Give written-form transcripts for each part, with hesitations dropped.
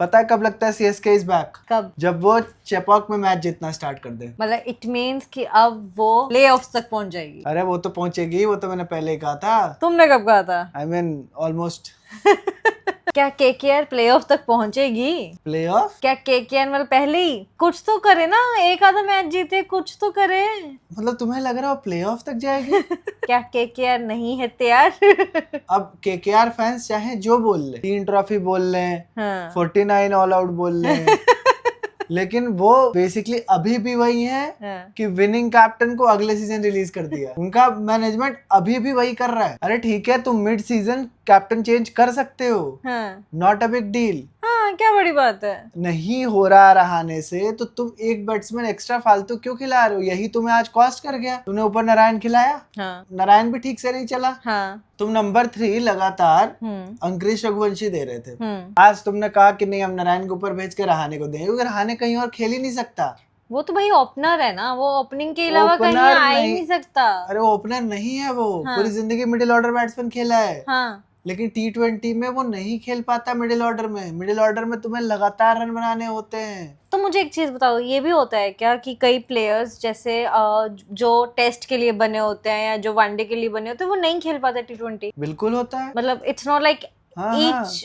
पता है कब लगता है सीएसके इज बैक? कब? जब वो चेपॉक में मैच जीतना स्टार्ट कर दे। मतलब इट मीन्स कि अब वो प्लेऑफ्स तक पहुंच जाएगी। अरे वो तो पहुंचेगी, वो तो मैंने पहले ही कहा था। तुमने कब कहा था? I mean almost. क्या केकेआर प्लेऑफ तक पहुंचेगी? Play of? क्या केकेआर मतलब पहले ही कुछ तो करे ना, एक आधा मैच जीते, कुछ तो करे। मतलब तुम्हें लग रहा है प्ले ऑफ तक जाएगी? क्या केकेआर नहीं है तैयार? अब केकेआर फैंस चाहे जो बोल ले, 3 ट्रॉफी बोल लें, हाँ। 49 ऑल आउट बोल लें, लेकिन वो बेसिकली अभी भी वही है हाँ। कि विनिंग कैप्टन को अगले सीजन रिलीज कर दिया। उनका मैनेजमेंट अभी भी वही कर रहा है। अरे ठीक है, तुम मिड सीजन कैप्टन चेंज कर सकते हो, हाँ। Not a big deal. हाँ, क्या बड़ी बात है। नहीं हो रहा रहाने से तो तुम एक बैट्समैन एक्स्ट्रा फालतू क्यों खिला रहे हो? यही तुम्हें आज कॉस्ट कर गया। तुमने ऊपर नारायण खिलाया, हाँ। नारायण भी ठीक से नहीं चला। हाँ। तुम नंबर 3 लगातार हम्म। अंकुरिश रघुवंशी दे रहे थे। हम्म। आज तुमने कहा कि नहीं, हम नारायण के ऊपर भेज के रहाने को देंगे, क्योंकि रहाने कहीं और खेल ही नहीं सकता। वो तो भाई ओपनर है ना, वो ओपनिंग के अलावा कहीं ओपनर आ ही नहीं। नहीं सकता। अरे वो ओपनर नहीं है, वो हाँ। पूरी जिंदगी मिडिल ऑर्डर बैट्समैन खेला है। हाँ। लेकिन T20 में वो नहीं खेल पाता। मिडिल ऑर्डर में, मिडिल ऑर्डर में तुम्हें लगातार रन बनाने होते हैं। तो मुझे एक चीज बताओ, ये भी होता है क्या कि कई प्लेयर्स जैसे जो टेस्ट के लिए बने होते हैं या जो वनडे के लिए बने होते हैं, वो नहीं खेल पाते T20? बिल्कुल होता है। मतलब इट्स नॉट लाइक हाँ, ईच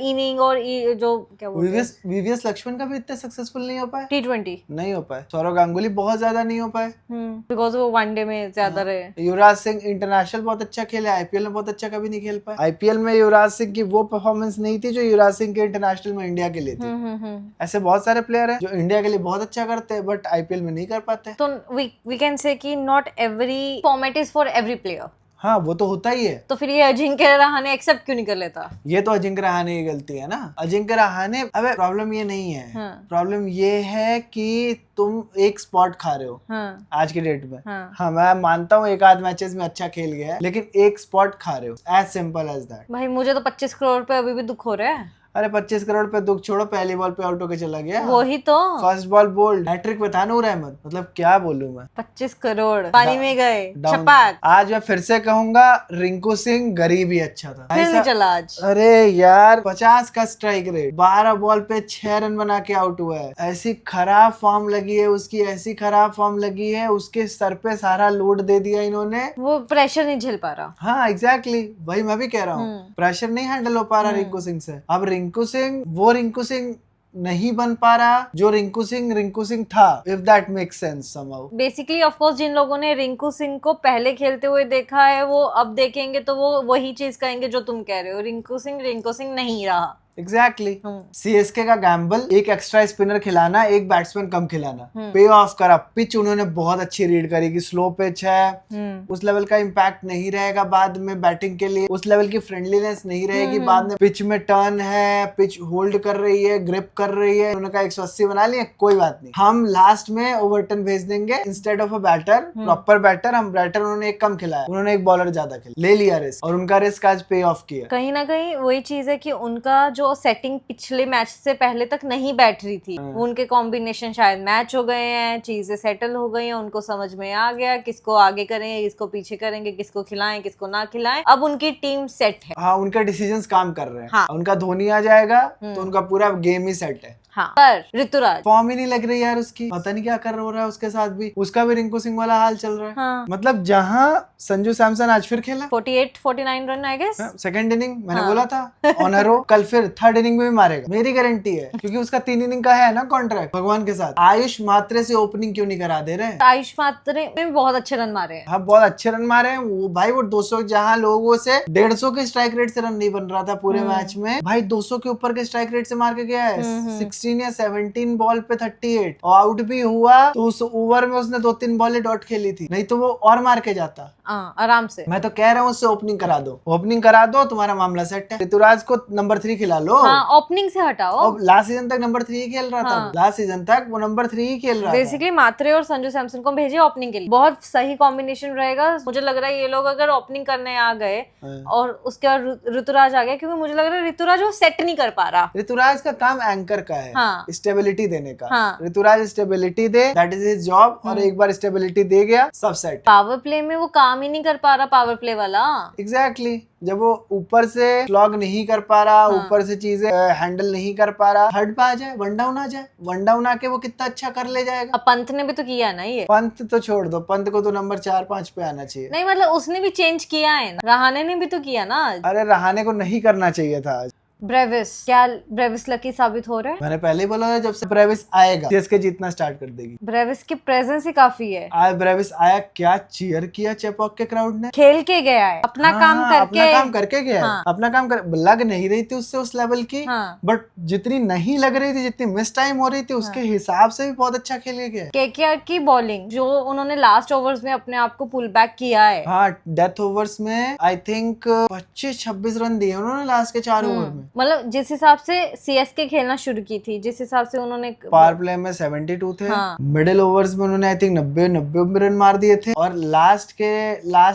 इनिंग और जो क्या बोलते हैं, वीवीएस लक्ष्मण का भी इतना सक्सेसफुल नहीं हो पाए। T20 नहीं हो पाए। सौरव गांगुली बहुत ज्यादा नहीं हो पाए, बिकॉज वो वनडे में ज्यादा रहे। युवराज सिंह इंटरनेशनल बहुत अच्छा खेला, आईपीएल में बहुत अच्छा कभी नहीं खेल पाए। आईपीएल में युवराज सिंह की वो परफॉर्मेंस नहीं थी जो युवराज सिंह के इंटरनेशनल में इंडिया के लिए थी। ऐसे बहुत सारे प्लेयर हैं जो इंडिया के लिए बहुत अच्छा करते हैं बट आईपीएल में नहीं कर पाते। तो वी कैन से कि not every format is for every player. हाँ, वो तो होता ही है। तो फिर ये अजिंक्य रहाणे एक्सेप्ट क्यों नहीं कर लेता? ये तो अजिंक्य रहाणे की गलती है ना। अजिंक्य रहाणे, अबे प्रॉब्लम ये नहीं है। हाँ। प्रॉब्लम ये है कि तुम एक स्पॉट खा रहे हो। हाँ। आज की डेट में। हाँ। हाँ, मैं मानता हूँ एक आध मैचेस में अच्छा खेल गया है, लेकिन एक स्पॉट खा रहे हो, एज सिंपल एज दैट। भाई मुझे तो 25 करोड़ पे अभी भी दुख हो रहा है। अरे 25 करोड़ पे दुख छोड़ो, पहली बॉल पे आउट होके चला गया। वही तो। फर्स्ट बॉल बोल्ड, हैट्रिक पे था नूर अहमद। मतलब क्या बोलूं मैं। 25 करोड़ पानी में गए, डाउन। छपाक। आज मैं फिर से कहूंगा, रिंकू सिंह गरीब ही अच्छा था। फिर नहीं चला आज। अरे यार, 50 का स्ट्राइक रेट, 12 बॉल पे 6 रन बना के आउट हुआ है। ऐसी खराब फॉर्म लगी है उसकी, ऐसी खराब फॉर्म लगी है, उसके सर पे सारा लोड दे दिया इन्होंने। वो प्रेशर नहीं झेल पा रहा। हाँ एग्जैक्टली, वही मैं भी कह रहा हूँ। प्रेशर नहीं हैंडल हो पा रहा रिंकू सिंह से। अब रिंकू सिंह वो रिंकू सिंह नहीं बन पा रहा जो रिंकू सिंह था, if that makes sense somehow. Basically of course जिन लोगों ने रिंकू सिंह को पहले खेलते हुए देखा है, वो अब देखेंगे तो वो वही चीज कहेंगे जो तुम कह रहे हो, रिंकू सिंह नहीं रहा। एग्जैक्टली। सीएसके का गैम्बल, एक एक्स्ट्रा स्पिनर खिलाना, एक बैट्समैन कम खिलाना, पे ऑफ करा। पिच उन्होंने बहुत अच्छी रीड करी कि स्लो पिच है, उस लेवल का इम्पैक्ट नहीं रहेगा बाद में बैटिंग के लिए, उस लेवल की फ्रेंडलीनेस नहीं रहेगी बाद में। पिच में टर्न है, पिच होल्ड कर रही है, ग्रिप कर रही है, उन्होंने कहा 180 बना लिया, कोई बात नहीं, हम लास्ट में ओवरटर्न भेज देंगे instead of a batter, proper batter. हम बैटर उन्होंने एक कम खिलाया, उन्होंने एक बॉलर ज्यादा खिलाया, ले लिया रिस्क, और उनका रिस्क आज पे ऑफ किया। कहीं ना कहीं वही चीज है कि उनका जो सेटिंग पिछले मैच से पहले तक नहीं बैठ रही थी, उनके कॉम्बिनेशन शायद मैच हो गए हैं, चीजें सेटल हो गई हैं, उनको समझ में आ गया किसको आगे करेंगे, किसको पीछे करेंगे, किसको खिलाएं, किसको ना खिलाएं। अब उनकी टीम सेट है। हाँ, उनके डिसीजंस काम कर रहे हैं। हाँ। उनका धोनी आ जाएगा तो उनका पूरा गेम ही सेट है। हाँ। पर ऋतुराज फॉर्म ही नहीं लग रही यार उसकी, पता नहीं क्या कर हो रहा है उसके साथ भी। उसका भी रिंकू सिंह वाला हाल चल रहा है। हाँ। मतलब जहां संजू सैमसन आज फिर खेला 48-49 run I guess. Second inning, मैंने बोला था ऑनर हो, कल फिर थर्ड इनिंग में भी मारेगा, मेरी गारंटी है, क्योंकि उसका 3 इनिंग का है ना कॉन्ट्रैक्ट भगवान के साथ। आयुष मात्रे से ओपनिंग क्यों नहीं करा दे रहे? आयुष मात्रे में बहुत अच्छे रन मारे हैं। हाँ, बहुत अच्छे रन मारे हैं वो भाई। वो 200 जहां लोगों से 150 के स्ट्राइक रेट से रन नहीं बन रहा था पूरे मैच में, भाई 200 के ऊपर के स्ट्राइक रेट से मार के गया है। 16 या 17 बॉल पे 38, और आउट भी हुआ तो उस ओवर में उसने 2-3 बॉलें डॉट खेली थी, नहीं तो वो और मार के जाता आराम से। मैं तो कह रहा हूँ उससे ओपनिंग करा दो, ओपनिंग करा दो, तुम्हारा मामला सेट है। ऋतुराज को नंबर 3 खिला लो। हाँ, ओपनिंग से हटाओ। अब लास्ट सीजन तक नंबर 3 ही खेल रहा था। लास्ट सीजन तक वो नंबर 3 ही खेल रहा था। बेसिकली मात्रे और संजू सैमसन को भेजे ओपनिंग के लिए, बहुत सही कॉम्बिनेशन रहेगा। मुझे लग रहा है ये लोग अगर ओपनिंग करने आ गए और उसके बाद ऋतुराज आ गया, क्योंकि मुझे लग रहा है ऋतुराज वो सेट नहीं कर पा रहा। ऋतुराज का काम एंकर का है। हाँ। स्टेबिलिटी देने का। हाँ। ऋतुराज स्टेबिलिटी दे, दैट इज हिज जॉब, और एक बार स्टेबिलिटी दे गया सब सेट। पावर प्ले में वो काम ही नहीं कर पा रहा, पावर प्ले वाला। एग्जैक्टली जब वो ऊपर से स्लॉग नहीं कर पा रहा, ऊपर से चीजें हैंडल नहीं कर पा रहा, थर्ड पे आ जाए, वन डाउन आ जाए, वन डाउन आके वो कितना अच्छा कर ले जाएगा। अब पंत ने भी तो किया ना ये। पंत तो छोड़ दो, पंत को तो नंबर 4-5 पे आना चाहिए। नहीं मतलब उसने भी चेंज किया है ना, रहाणे ने भी तो किया ना आज। अरे रहाणे को नहीं करना चाहिए था आज। ब्रेविस, क्या ब्रेविस लकी साबित हो रहा है? मैंने पहले ही बोला था जब से ब्रेविस आएगा सीएसके जीतना स्टार्ट कर देगी। ब्रेविस की प्रेजेंस ही काफी है। आज ब्रेविस आया, क्या चीयर किया चेपॉक के क्राउड ने। खेल के गया है, अपना काम करके, अपना काम करके गया है। हाँ। अपना काम कर, लग नहीं रही थी उससे उस लेवल की, हाँ। बट जितनी नहीं लग रही थी, जितनी मिस टाइम हो रही थी, उसके हिसाब से भी बहुत अच्छा खेल के गया। केकेआर की बॉलिंग जो उन्होंने लास्ट ओवर्स में अपने आप को पुल बैक किया है। हाँ, डेथ ओवर्स में आई थिंक 25-26 रन दिए उन्होंने लास्ट के 4 ओवर में। मतलब जिस हिसाब से सीएसके खेलना शुरू की थी, जिस हिसाब से उन्होंने पावर प्ले में 72 थे। हाँ। मिडिल ओवर्स में उन्होंने आई थिंक 90 रन मार दिए थे, और लास्ट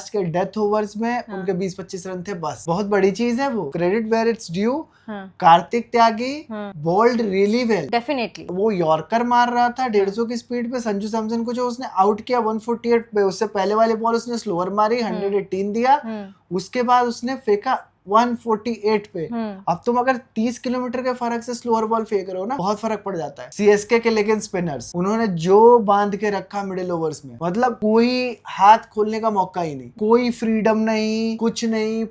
के डेथ ओवर्स में उनके 20-25 रन थे बस। बहुत बड़ी चीज है वो, credit where it's due. Kartik Tyagi bowled really well, definitely. वो यॉर्कर मार रहा था 150 की स्पीड पे। संजू सैमसन को जो उसने आउट किया 148 पे, उससे पहले वाली बॉल उसने स्लोअर मारी, 118 दिया। उसके बाद उसने फेंका 148 पे। अब तुम अगर 30 किलोमीटर के फर्क से स्लोअर बॉल फेंक रहे हो ना, बहुत फर्क पड़ जाता है। सीएसके के लेकिन स्पिनर्स उन्होंने जो बांध के रखा मिडिल ओवर्स में, मतलब कोई हाथ खोलने का मौका ही नहीं, कोई फ्रीडम नहीं, कुछ नहीं।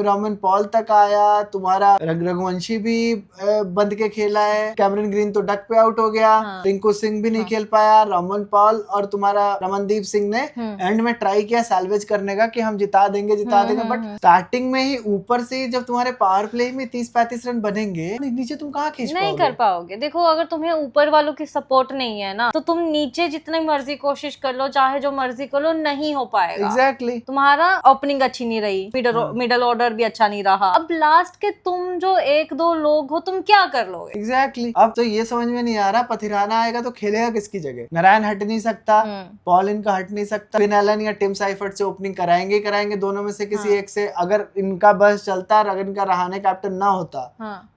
रामन पॉल तक आया, तुम्हारा रघुवंशी भी बंद के खेला है, कैमरन ग्रीन तो डक पे आउट हो गया, रिंकू सिंह भी नहीं खेल पाया, रामन पॉल और तुम्हारा रमनदीप सिंह ने एंड में ट्राई किया सैल्वेज करने का कि हम जिता देंगे, बट स्टार्टिंग में ऊपर से जब तुम्हारे पावर प्ले में 30-35 रन बनेंगे, नीचे तुम कहाँ खींच नहीं कर पाओगे। देखो अगर तुम्हें ऊपर वालों की सपोर्ट नहीं है ना, तो तुम नीचे जितनी मर्जी कोशिश कर लो, चाहे जो मर्जी कर लो, नहीं हो पाएगा। एग्जैक्टली। तुम्हारा ओपनिंग अच्छी नहीं रही, मिडल ऑर्डर भी अच्छा नहीं रहा। अब लास्ट के तुम जो 1-2 लोग हो, तुम क्या कर लोगे? एग्जैक्टली। अब तो ये समझ में नहीं आ रहा, पथिराना आएगा तो खेलेगा किसकी जगह? नारायण हट नहीं सकता, पॉल इनका हट नहीं सकता, फिन एलन या टिम साइफर्ट से ओपनिंग कराएंगे दोनों में से किसी एक से। अगर इनका बस चलता, अगर इनका रहाणे कैप्टन ना होता,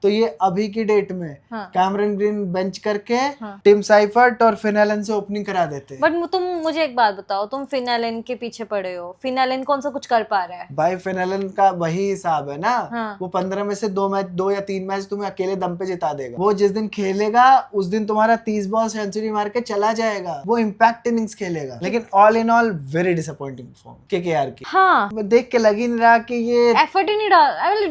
तो ये अभी की डेट में कैमरन ग्रीन बेंच करके टिम साइफर्ट और फिन एलन से ओपनिंग करा देते। बट तुम मुझे एक बात बताओ, तुम फिन एलन के पीछे पड़े हो, फिन एलन कौन सा कुछ कर पा रहा है? भाई फिन एलन का वही हिसाब है ना, वो 15 में से 2 या 3 मैच तुम्हें अकेले दम पे जिता देगा। वो जिस दिन खेलेगा उस दिन तुम्हारा 30 बॉल सेंचुरी मार के चला जाएगा, वो इम्पैक्ट इनिंग्स खेलेगा। लेकिन all in all very disappointing perform KKR की। हाँ, देख के लग ही नहीं रहा कि ये एफर्ट ही नहीं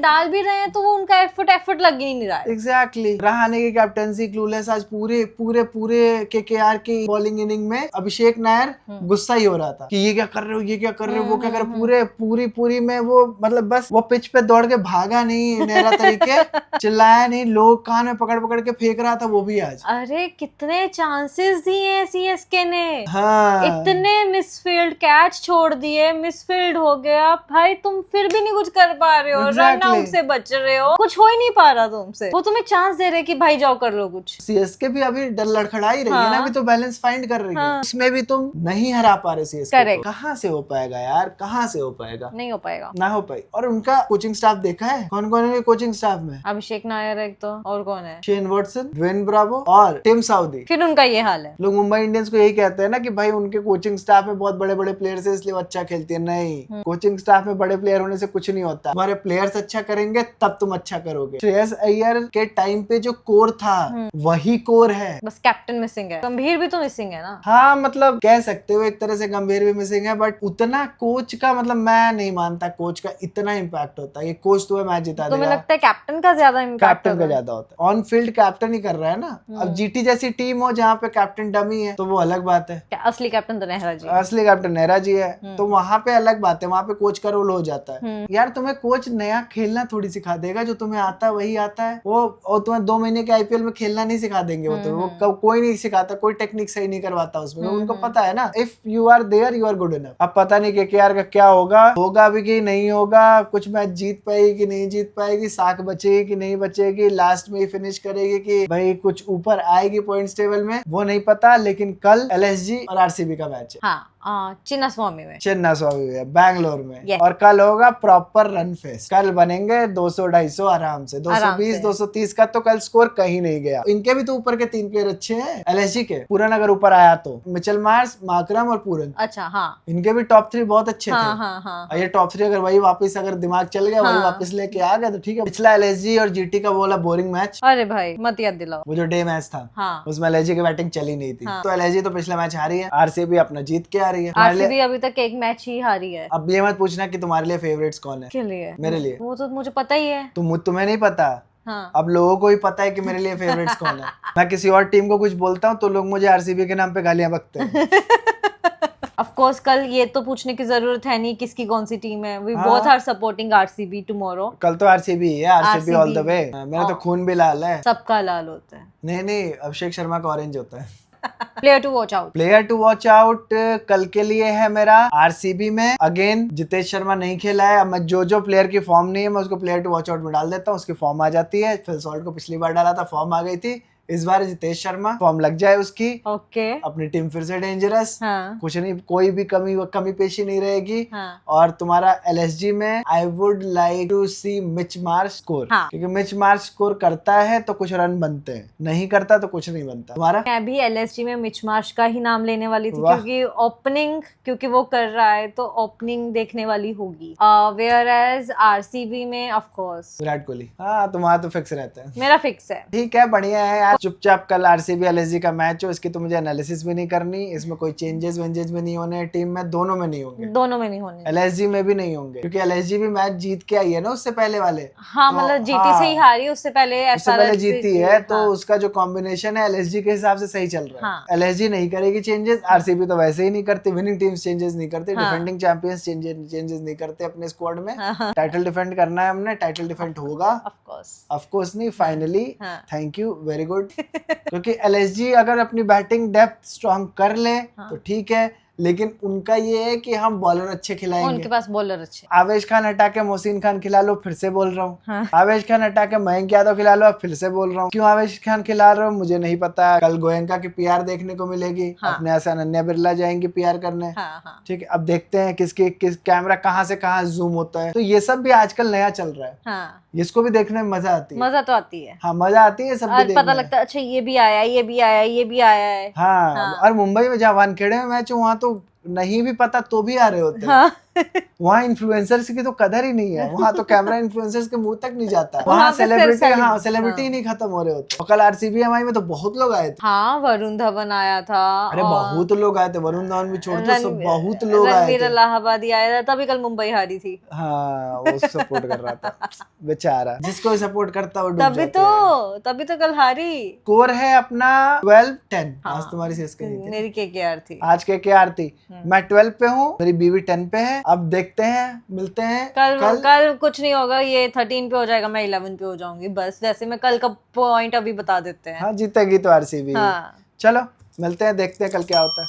डाल भी रहे हैं, तो वो उनका एफर्ट लग ही नहीं रहा है। एग्जैक्टली। रहाणे की कैप्टनसी क्लूलेस। आज पूरे केकेआर की बॉलिंग इनिंग में अभिषेक नायर गुस्सा ही हो रहा था कि ये क्या कर रहे हो, ये क्या कर रहे हो, वो क्या कर रहे हो। पूरी में वो मतलब बस वो पिच पे दौड़ के भागा नहीं नेहरा तरीके, चिल्लाया नहीं, लोग कान में पकड़ के फेंक रहा था वो भी आज। अरे कितने चांसेस दिए सीएसके ने। हाँ। इतने मिसफील्ड कैच छोड़ दिए, मिसफील्ड हो गया भाई, तुम फिर भी नहीं कुछ कर पा रहे हो, रन आउट से बच रहे हो, कुछ हो ही नहीं पा रहा तुमसे। वो तुम्हें चांस दे रहे कि भाई जाओ कर लो कुछ। सीएसके भी अभी डर लड़खड़ा ही रही है ना, अभी तो बैलेंस फाइंड कर रही है, उसमें भी तुम नहीं हरा पा रहे सीएसके। कहाँ से हो पाएगा यार, कहाँ से हो पाएगा? नहीं हो पाएगा, ना हो पाई। और उनका कोचिंग स्टाफ देखा है, कौन कौन है कोचिंग स्टाफ में? अभिषेक नायर एक तो, और कौन है? शेन वॉटसन, ड्वेन ब्रावो और टिम साउदी। फिर उनका ये हाल है। लोग मुंबई इंडियंस को यही कहते हैं ना कि भाई उनके कोचिंग स्टाफ में बहुत बड़े प्लेयर्स है इसलिए वो अच्छा खेलती है। नहीं, कोचिंग स्टाफ में बड़े प्लेयर होने से कुछ नहीं होता। तुम्हारे प्लेयर्स अच्छा करेंगे तब तुम अच्छा करोगे। श्रेयस अय्यर के टाइम पे जो कोर था वही कोर है, बस कैप्टन मिसिंग है। गंभीर भी तो मिसिंग है ना। हाँ, मतलब कह सकते हो एक तरह से गंभीर भी मिसिंग है, बट उतना कोच का मतलब मैं नहीं मानता कोच का इतना इम्पैक्ट होता है। ये कोच तुम्हें मैच जिता देगा। तुम्हें लगता है कैप्टन का ज्यादा इम्पैक्ट? कैप्टन का ज्यादा होता है। ऑन फील्ड कैप्टन ही कर रहा है ना। अब जीटी जैसी टीम हो जहाँ पे कैप्टन डमी है तो वो अलग बात है। असली कैप्टन तो नेहरा जी, असली कैप्टन नेहरा जी है, तो वहाँ पे अलग बात है, वहाँ पे कोच का रोल हो जाता है। यार तुम्हें कोच नया खेलना थोड़ी सिखा देगा, जो तुम्हें आता है वही आता है। वो और तुम्हें 2 महीने के आईपीएल में खेलना नहीं सिखा देंगे वो तो, वो कोई नहीं सिखाता, कोई टेक्निक सही नहीं करवाता उसमें। उनको पता है ना, if you are there you are good enough. अब पता नहीं केकेआर का क्या होगा भी कि नहीं होगा, कुछ मैच जीत पाएगी कि नहीं जीत पाएगी, साख बचेगी कि नहीं बचेगी, लास्ट में ही फिनिश करेगी कि भाई कुछ ऊपर आएगी पॉइंट्स टेबल में, वो नहीं पता। लेकिन कल एलएसजी और आरसीबी का मैच है। हाँ, चिन्ना स्वामी में। चिन्ना स्वामी में बैंगलोर में। Yes. और कल होगा प्रॉपर रन फेस्ट। कल बनेंगे 200-250 आराम से, 220-230 का तो कल स्कोर कहीं नहीं गया। इनके भी तो ऊपर के 3 प्लेयर अच्छे हैं एलएसजी के। पूरन अगर ऊपर आया तो मिचेल मार्श, मार्करम और पूरन। अच्छा हाँ इनके भी टॉप 3 बहुत अच्छे थे। हाँ। और ये टॉप 3 अगर वही वापस अगर दिमाग चल गया वही वापस लेके आ गया तो ठीक है। पिछला एलएसजी और जीटी का बोला बोरिंग मैच। अरे भाई मत याद दिलाओ। वो जो डे मैच था हाँ। उसमें एलएसजी की बैटिंग चली नहीं थी। तो एलएसजी तो पिछला मैच हारी है, आरसीबी अपना जीत के आ रही है। आरसीबी अभी तक एक मैच ही हारी है। अब ये मत पूछना कि तुम्हारे लिए फेवरेट्स कौन है। के लिए? मेरे लिए वो तो मुझे पता ही है। तुम्हें नहीं पता। हाँ। अब लोगों को ही पता है कि मेरे लिए फेवरेट्स कौन है। मैं किसी और टीम को कुछ बोलता हूँ तो लोग मुझे आरसीबी के नाम पे गालियां बकते हैं। ऑफ कोर्स कल ये तो पूछने की जरूरत है नहीं किसकी कौन सी टीम है। We both are supporting RCB tomorrow. कल तो आरसीबी है, आरसीबी ऑल द वे। मेरा तो खून भी लाल है। सबका लाल होता है। नहीं, अभिषेक शर्मा का ऑरेंज होता है। Player to watch out. Player to watch out कल के लिए है मेरा आरसीबी में अगेन जितेश शर्मा नहीं खेला है। अब मैं जो प्लेयर की फॉर्म नहीं है मैं उसको प्लेयर टू वॉच आउट में डाल देता हूँ, उसकी फॉर्म आ जाती है। फिल सॉल्ट को पिछली बार डाला था, फॉर्म आ गई थी। इस बार जितेश शर्मा फॉर्म लग जाए उसकी, ओके अपनी टीम फिर से डेंजरस। हाँ। कुछ नहीं, कोई भी कमी पेशी नहीं रहेगी। हाँ। और तुम्हारा एलएसजी में I would like to see Mitch Marsh score. हाँ। क्योंकि मिच मार्श स्कोर करता है तो कुछ रन बनते हैं, नहीं करता तो कुछ नहीं बनता। तुम्हारा? मैं भी एलएसजी में मिच मार्श का ही नाम लेने वाली थी क्योंकि ओपनिंग वो कर रहा है तो ओपनिंग देखने वाली होगी। वेयर एज आरसीबी में ऑफ कोर्स विराट कोहली। हाँ तुम्हारा तो फिक्स रहता है। मेरा फिक्स है। ठीक है, बढ़िया है यार। चुपचाप कल आरसीबी एलएसजी का मैच हो, इसकी तो मुझे एनालिसिस भी नहीं करनी। इसमें कोई चेंजेस वेंजेस भी नहीं होने टीम में, दोनों में नहीं होंगे। दोनों में नहीं होने। एलएसजी में भी नहीं होंगे क्योंकि एलएसजी भी मैच जीत के आई है ना उससे पहले वाले। हाँ तो, मतलब जीटी से ही हारी, उससे पहले एसआरएच जीती है। तो उसका जो कॉम्बिनेशन है एलएसजी के हिसाब से सही चल रहा है। एलएसजी नहीं करेगी चेंजेस, आरसीबी तो वैसे ही नहीं करती। विनिंग टीम्स चेंजेस नहीं करती, डिफेंडिंग चैंपियंस चेंजेस नहीं करते अपने स्क्वाड में। टाइटल डिफेंड करना है हमने, टाइटल डिफेंड होगा ऑफ कोर्स नहीं, finally. Thank you, very good. क्योंकि एलएसजी अगर अपनी बैटिंग डेप्थ स्ट्रॉन्ग कर ले तो ठीक है, लेकिन उनका ये है कि हम बॉलर अच्छे खिलाएंगे। उनके पास बॉलर अच्छे। आवेश खान हटा के मोहसिन खान खिला लो, फिर से बोल रहा हूँ। आवेश खान हटा के मयंक यादव खिला लो, फिर से बोल रहा हूँ। क्यों आवेश खान खिला रहे हो मुझे नहीं पता। कल गोयनका की पीआर देखने को मिलेगी। अपने यहाँ से अनन्या बिरला जाएंगी पीआर करने। ठीक है, अब देखते हैं किस कैमरा कहाँ से कहाँ जूम होता है। तो ये सब भी आजकल नया चल रहा है। इसको भी देखने में मजा आती है। मजा तो आती है। हाँ मजा आती है, सब भी देखने पता लगता है अच्छा ये भी आया, ये भी आया, ये भी आया है। हाँ। और मुंबई में जहाँ वानखेड़े में मैच वहाँ तो नहीं भी पता तो भी आ रहे होते हैं। हाँ। वहाँ इन्फ्लुएंसर्स की तो कदर ही नहीं है। वहाँ तो कैमरा इन्फ्लुएंसर्स के मुंह तक नहीं जाता। वहाँ सेलिब्रिटी नहीं खत्म हो रहे होते। कल आरसीबी में तो बहुत लोग आए थे। हाँ वरुण धवन आया था। अरे बहुत लोग आए थे, वरुण धवन भी छोड़ दो, सब बहुत लोग आए थे। रणवीर इलाहाबादी आया था, तभी कल मुंबई हारी थी। हाँ वो सपोर्ट कर रहा था बेचारा, जिसको सपोर्ट करता वो तभी तो कल हारी। स्कोर है अपना 12-10। आज तुम्हारी सीएसके थी, मेरी केकेआर थी। आज केकेआर थी। मैं 12 पे हूँ, मेरी बीवी 10 पे है। अब देखते हैं, मिलते हैं कल कुछ नहीं होगा, ये 13 पे हो जाएगा, मैं 11 पे हो जाऊंगी बस। वैसे मैं कल का पॉइंट अभी बता देते हैं। हाँ जीतेगी तो आरसीबी। चलो मिलते हैं, देखते हैं कल क्या होता है।